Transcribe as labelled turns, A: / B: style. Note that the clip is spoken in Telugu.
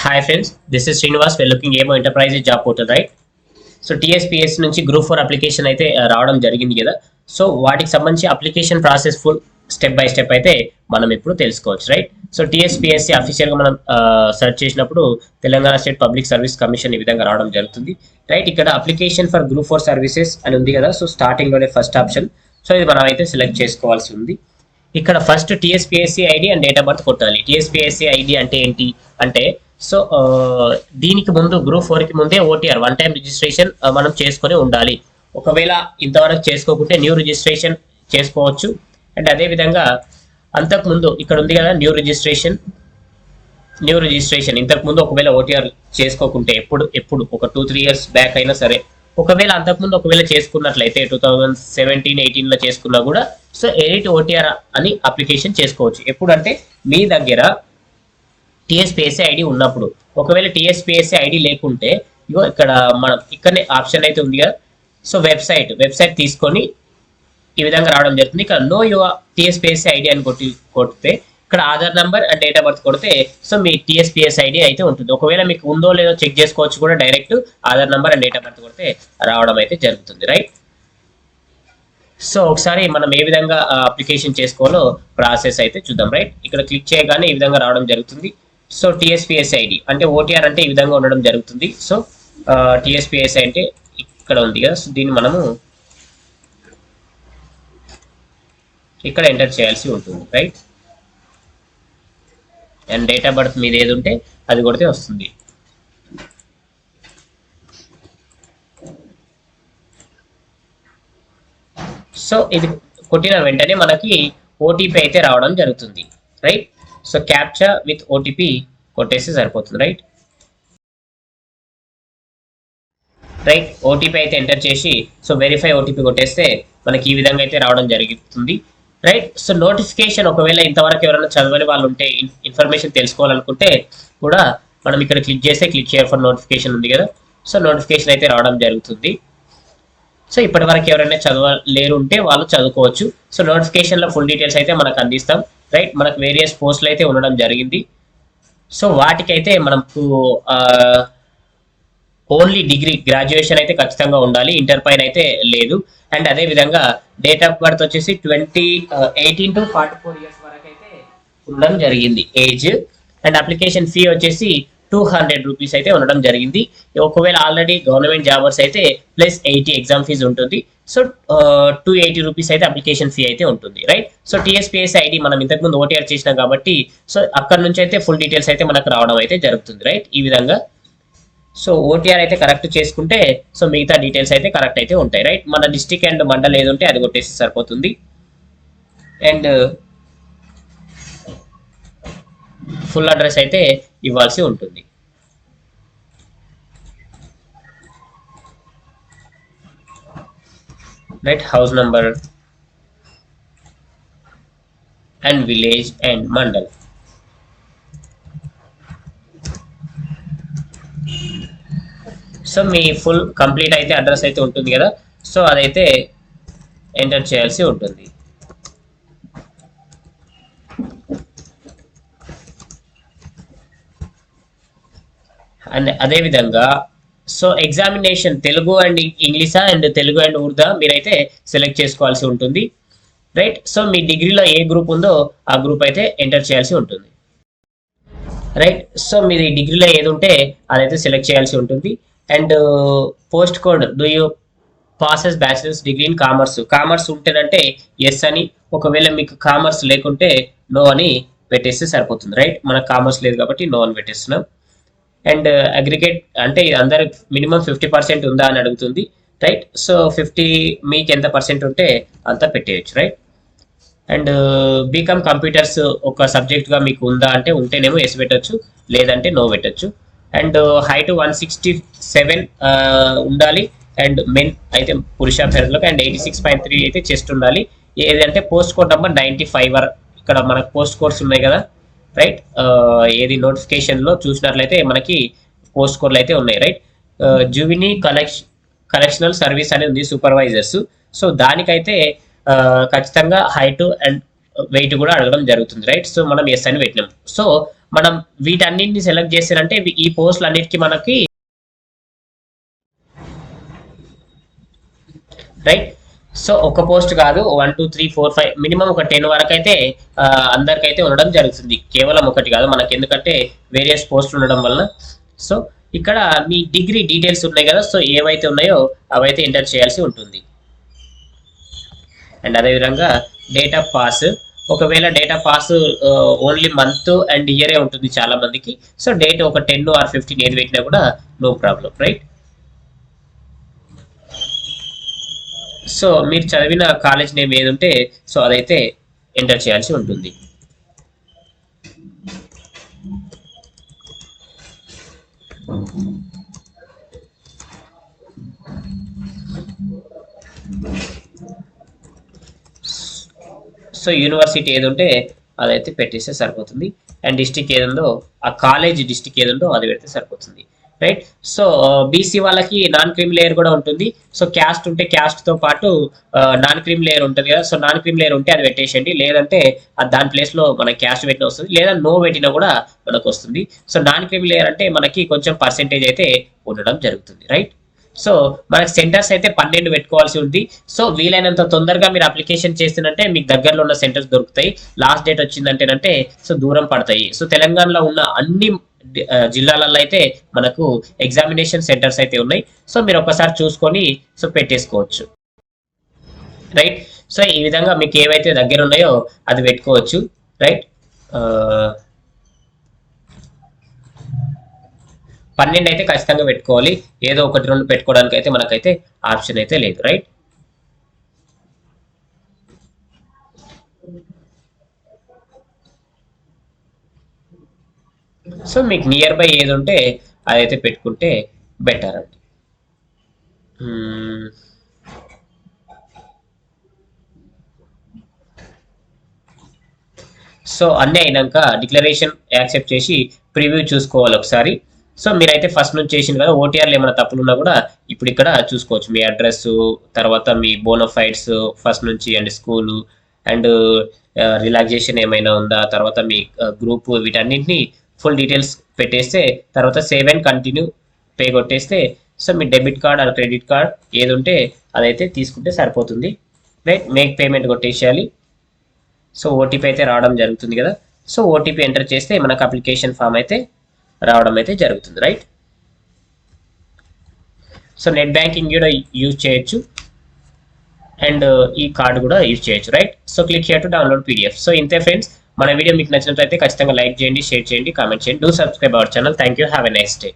A: Hi friends, this is Srinivas. We're looking at enterprise job portal, right? So TSPSC నుంచి గ్రూప్ 4 అప్లికేషన్ అయితే రావడం జరిగింది కదా. సో వాటికి సంబంధించి application process full step by step అయితే మనం ఇప్పుడు తెలుసుకోవచ్చు, రైట్? సో టీఎస్పీఎస్సీ అఫీషియల్గా మనం సెర్చ్ చేసినప్పుడు Telangana state public service commission ఈ విధంగా రావడం జరుగుతుంది, రైట్? ఇక్కడ అప్లికేషన్ ఫర్ గ్రూప్ 4 సర్వీసెస్ అని ఉంది కదా. సో స్టార్టింగ్లోనే ఫస్ట్ ఆప్షన్. సో ఇది మనం అయితే సెలెక్ట్ చేసుకోవాల్సి ఉంది. ఇక్కడ first TSPSC ID and date of birth కొట్టాలి. టీఎస్పీఎస్సీ ఐడి అంటే ఏంటి అంటే, సో దీనికి ముందు గ్రూప్ 4కి ముందే ఓటీఆర్ వన్ టైం రిజిస్ట్రేషన్ మనం చేసుకొని ఉండాలి. ఒకవేళ ఇంతవరకు చేసుకోకుంటే న్యూ రిజిస్ట్రేషన్ చేసుకోవచ్చు. అండ్ అదేవిధంగా అంతకుముందు ఇక్కడ ఉంది కదా న్యూ రిజిస్ట్రేషన్ ఇంతకుముందు ఒకవేళ ఓటీఆర్ చేసుకోకుంటే ఎప్పుడు ఒక 2-3 ఇయర్స్ బ్యాక్ అయినా సరే, ఒకవేళ అంతకుముందు ఒకవేళ చేసుకున్నట్లయితే 2017-18లో చేసుకున్నా కూడా సో ఎడిట్ ఓటీఆర్ అని అప్లికేషన్ చేసుకోవచ్చు. ఎప్పుడంటే మీ దగ్గర టీఎస్పీఎస్సీ ఐడి ఉన్నప్పుడు. ఒకవేళ టీఎస్పీఎస్సీ ఐడి లేకుంటే ఇగో ఇక్కడ మనం ఇక్కడనే ఆప్షన్ అయితే ఉంది కదా. సో వెబ్సైట్ తీసుకొని ఈ విధంగా రావడం జరుగుతుంది. ఇక్కడ నో యువర్ టీఎస్పీఎస్సీ ఐడి అని కొడితే ఇక్కడ Aadhaar number and date of birth కొడితే సో మీ టీఎస్పీఎస్సీ ఐడి అయితే ఉంటుంది. ఒకవేళ మీకు ఉందో లేదో చెక్ చేసుకోవచ్చు కూడా, direct Aadhaar number and date of birth కొడితే రావడం అయితే జరుగుతుంది, రైట్? సో ఒకసారి మనం ఏ విధంగా అప్లికేషన్ చేసుకోవాలో ప్రాసెస్ అయితే చూద్దాం, రైట్? ఇక్కడ క్లిక్ చేయగానే ఈ విధంగా రావడం జరుగుతుంది. సో టీఎస్పీఎస్సీ ఐడి అంటే ఓటీఆర్ అంటే ఈ విధంగా ఉండడం జరుగుతుంది. సో టీఎస్పీఎస్సీ అంటే ఇక్కడ ఉంది కదా. సో దీన్ని మనము ఇక్కడ ఎంటర్ చేయాల్సి ఉంటుంది, right? And date of birth మీద ఏది ఉంటే అది కొడితే వస్తుంది. సో ఇది కొట్టిన వెంటనే మనకి ఓటీపీ అయితే రావడం జరుగుతుంది, right? So captcha with OTP కొట్టేస్తే సరిపోతుంది, రైట్? ఓటీపీ అయితే ఎంటర్ చేసి సో వెరిఫై ఓటీపీ కొట్టేస్తే మనకి ఈ విధంగా అయితే రావడం జరుగుతుంది, రైట్? సో నోటిఫికేషన్ ఒకవేళ ఇంతవరకు ఎవరైనా చదవని వాళ్ళు ఉంటే, ఇన్ఫర్మేషన్ తెలుసుకోవాలనుకుంటే కూడా మనం ఇక్కడ క్లిక్ చేస్తే క్లిక్ చేయాలి ఫర్ నోటిఫికేషన్ ఉంది కదా. సో నోటిఫికేషన్ అయితే రావడం జరుగుతుంది. సో ఇప్పటి వరకు ఎవరైనా చదవలేరు ఉంటే వాళ్ళు చదువుకోవచ్చు. సో నోటిఫికేషన్లో ఫుల్ డీటెయిల్స్ అయితే మనకు అందిస్తాం, రైట్? మనకు వేరియస్ పోస్టులు అయితే ఉండడం జరిగింది. సో వాటికైతే మనకు ఓన్లీ డిగ్రీ గ్రాడ్యుయేషన్ అయితే ఖచ్చితంగా ఉండాలి, ఇంటర్ పైన అయితే లేదు. అండ్ అదే విధంగా డేట్ ఆఫ్ బర్త్ వచ్చేసి 18 to 44 ఇయర్స్ వరకు అయితే ఉండడం జరిగింది ఏజ్. అండ్ అప్లికేషన్ ఫీ వచ్చేసి 200 రూపీస్ అయితే ఉండడం జరిగింది. ఒకవేళ ఆల్రెడీ గవర్నమెంట్ జాబర్స్ అయితే +80 ఎగ్జామ్ ఫీజు ఉంటుంది. సో 280 రూపీస్ అయితే అప్లికేషన్ ఫీ అయితే ఉంటుంది, రైట్? సో టీఎస్పీఎస్సీ ఐడి మనం ఇంతకుముందు ఓటీఆర్ చేసినాం కాబట్టి సో అక్కడ నుంచి అయితే ఫుల్ డీటెయిల్స్ అయితే మనకు రావడం అయితే జరుగుతుంది, రైట్? ఈ విధంగా సో ఓటీఆర్ అయితే కరెక్ట్ చేసుకుంటే సో మిగతా డీటెయిల్స్ అయితే కరెక్ట్ అయితే ఉంటాయి, రైట్? మన డిస్ట్రిక్ట్ అండ్ మండల్ ఏది ఉంటే అది కొట్టేసి సరిపోతుంది. అండ్ ఫుల్ అడ్రస్ అయితే ఇవ్వాల్సి ఉంటుంది, right? House number and village and mandal. So me full complete అయితే అడ్రస్ అయితే ఉంటుంది కదా. సో అదైతే ఎంటర్ చేయాల్సి ఉంటుంది. అండ్ అదేవిధంగా సో ఎగ్జామినేషన్ తెలుగు అండ్ ఇంగ్లీషా అండ్ తెలుగు అండ్ ఉర్దా మీరైతే సెలెక్ట్ చేసుకోవాల్సి ఉంటుంది, రైట్? సో మీ డిగ్రీలో ఏ గ్రూప్ ఉందో ఆ గ్రూప్ అయితే ఎంటర్ చేయాల్సి ఉంటుంది, రైట్? సో మీది డిగ్రీలో ఏది ఉంటే అదైతే సెలెక్ట్ చేయాల్సి ఉంటుంది. And post code do you possess bachelor's degree in commerce ఉంటేనంటే ఎస్ అని, ఒకవేళ మీకు కామర్స్ లేకుంటే నో అని పెట్టేస్తే సరిపోతుంది, రైట్? మనకు కామర్స్ లేదు కాబట్టి నో అని పెట్టేస్తున్నాం. అండ్ అగ్రిగేట్ అంటే అందరు మినిమం 50% ఉందా అని అడుగుతుంది, రైట్? సో 50 మీకు ఎంత పర్సెంట్ ఉంటే అంతా పెట్టేయచ్చు, రైట్? అండ్ బీకామ్ కంప్యూటర్స్ ఒక సబ్జెక్ట్గా మీకు ఉందా అంటే ఉంటేనేమో ఎస్ పెట్టచ్చు, లేదంటే నో పెట్టచ్చు. అండ్ హైట్ 167 ఉండాలి. అండ్ మెన్ అయితే పురుషాభ్యర్థులకు అండ్ 86.3 అయితే చెస్ట్ ఉండాలి. ఏదంటే పోస్ట్ కోడ్ నెంబర్ 95 ఇక్కడ మనకు పోస్ట్ కోడ్స్ ఉన్నాయి కదా, రైట్? ఏది నోటిఫికేషన్లో చూసినట్లయితే మనకి పోస్ట్ కోడ్లు అయితే ఉన్నాయి, రైట్? జువినీ కలెక్షనల్ సర్వీస్ అనేది ఉంది, సూపర్వైజర్స్. సో దానికైతే ఖచ్చితంగా హైట్ అండ్ వెయిట్ కూడా అడగడం జరుగుతుంది, రైట్? సో మనం ఎస్ అని పెట్టినాం. సో మనం వీటన్నిటిని సెలెక్ట్ చేస్తారంటే ఈ పోస్టులు అన్నిటికీ మనకి రైట్. సో ఒక పోస్ట్ కాదు 1 2 3 4 5 మినిమం ఒక 10 వరకు అయితే అందరికైతే ఉండడం జరుగుతుంది, కేవలం ఒకటి కాదు మనకి, ఎందుకంటే వేరియస్ పోస్టులు ఉండడం వలన. సో ఇక్కడ మీ డిగ్రీ డీటెయిల్స్ ఉన్నాయి కదా, సో ఏవైతే ఉన్నాయో అవైతే ఎంటర్ చేయాల్సి ఉంటుంది. అండ్ అదేవిధంగా డేట్ ఆఫ్ పాస్, ఒకవేళ date of pass only month and ఇయరే ఉంటుంది చాలా మందికి, సో డేట్ ఒక 10 or 15 ఏది పెట్టినా కూడా నో ప్రాబ్లం, రైట్. సో మీరు చదివిన కాలేజ్ నేమ్ ఏది ఉంటే సో అదైతే ఎంటర్ చేయాల్సి ఉంటుంది. సో యూనివర్సిటీ ఏది ఉంటే అదైతే పెట్టేస్తే సరిపోతుంది. అండ్ డిస్టిక్ ఏది ఉందో ఆ కాలేజ్ డిస్టిక్ ఏది ఉందో అది పెడితే సరిపోతుంది, రైట్. సో బీసీ వాళ్ళకి నాన్ క్రీమ్ లేయర్ కూడా ఉంటుంది. సో క్యాస్ట్ ఉంటే క్యాస్ట్ తో పాటు నాన్ క్రీమ్ లేయర్ ఉంటుంది కదా, సో నాన్ క్రీమ్ లేయర్ ఉంటే అది పెట్టేసేయండి, లేదంటే దాని ప్లేస్ లో మనకి క్యాస్ట్ పెట్టిన వస్తుంది, లేదా నో పెట్టినా కూడా మనకు వస్తుంది. సో నాన్ క్రీమ్ లేయర్ అంటే మనకి కొంచెం పర్సెంటేజ్ అయితే ఉండడం జరుగుతుంది, రైట్. సో మనకి సెంటర్స్ అయితే 12 పెట్టుకోవాల్సి ఉంది. సో వీలైనంత తొందరగా మీరు అప్లికేషన్ చేస్తున్నట్టే మీకు దగ్గరలో ఉన్న సెంటర్స్ దొరుకుతాయి. లాస్ట్ డేట్ వచ్చిందంటేనంటే సో దూరం పడతాయి. సో తెలంగాణలో ఉన్న అన్ని జిల్లాలలో అయితే మనకు ఎగ్జామినేషన్ సెంటర్స్ అయితే ఉన్నాయి. సో మీరు ఒకసారి చూసుకొని సో పెట్టేసుకోవచ్చు, రైట్. సో ఈ విధంగా మీకు ఏవైతే దగ్గర ఉన్నాయో అది పెట్టుకోవచ్చు, రైట్. 12 అయితే ఖచ్చితంగా పెట్టుకోవాలి, ఏదో 1 2 పెట్టుకోవడానికి అయితే మనకైతే ఆప్షన్ అయితే లేదు, రైట్. సో మీకు నియర్ బై ఏది ఉంటే అదైతే పెట్టుకుంటే బెటర్ అండి. సో అన్నీ అయినాక డిక్లరేషన్ యాక్సెప్ట్ చేసి ప్రివ్యూ చూసుకోవాలి ఒకసారి. సో మీరైతే ఫస్ట్ నుంచి చేసింది కదా, ఓటీఆర్లు ఏమైనా తప్పులు ఉన్నా కూడా ఇప్పుడు ఇక్కడ చూసుకోవచ్చు. మీ అడ్రస్, తర్వాత మీ బోనోఫైడ్స్ ఫస్ట్ నుంచి, అండ్ స్కూలు, అండ్ రిలాక్సేషన్ ఏమైనా ఉందా, తర్వాత మీ గ్రూప్, వీటన్నింటినీ ఫుల్ డీటెయిల్స్ పెట్టేస్తే తర్వాత సేవ్ అండ్ కంటిన్యూ పే కొట్టేస్తే సో మీ debit card or credit card ఏది ఉంటే అదైతే తీసుకుంటే సరిపోతుంది, రైట్. మేక్ పేమెంట్ కొట్టేసేయాలి. సో ఓటీపీ అయితే రావడం జరుగుతుంది కదా, సో ఓటీపీ ఎంటర్ చేస్తే మనకు అప్లికేషన్ ఫామ్ అయితే రావడం అయితే జరుగుతుంది, రైట్. సో నెట్ బ్యాంకింగ్ కూడా యూజ్ చేయొచ్చు, అండ్ ఈ కార్డు కూడా యూజ్ చేయొచ్చు, right. So click here to download PDF. So ఇంతే ఫ్రెండ్స్, మన వీడియో మీకు నచ్చినట్లయితే ఖచ్చితంగా లైక్ చేయండి, షేర్ చేయండి, కామెంట్ చేయండి. Do subscribe our channel. Thank you, have a nice day.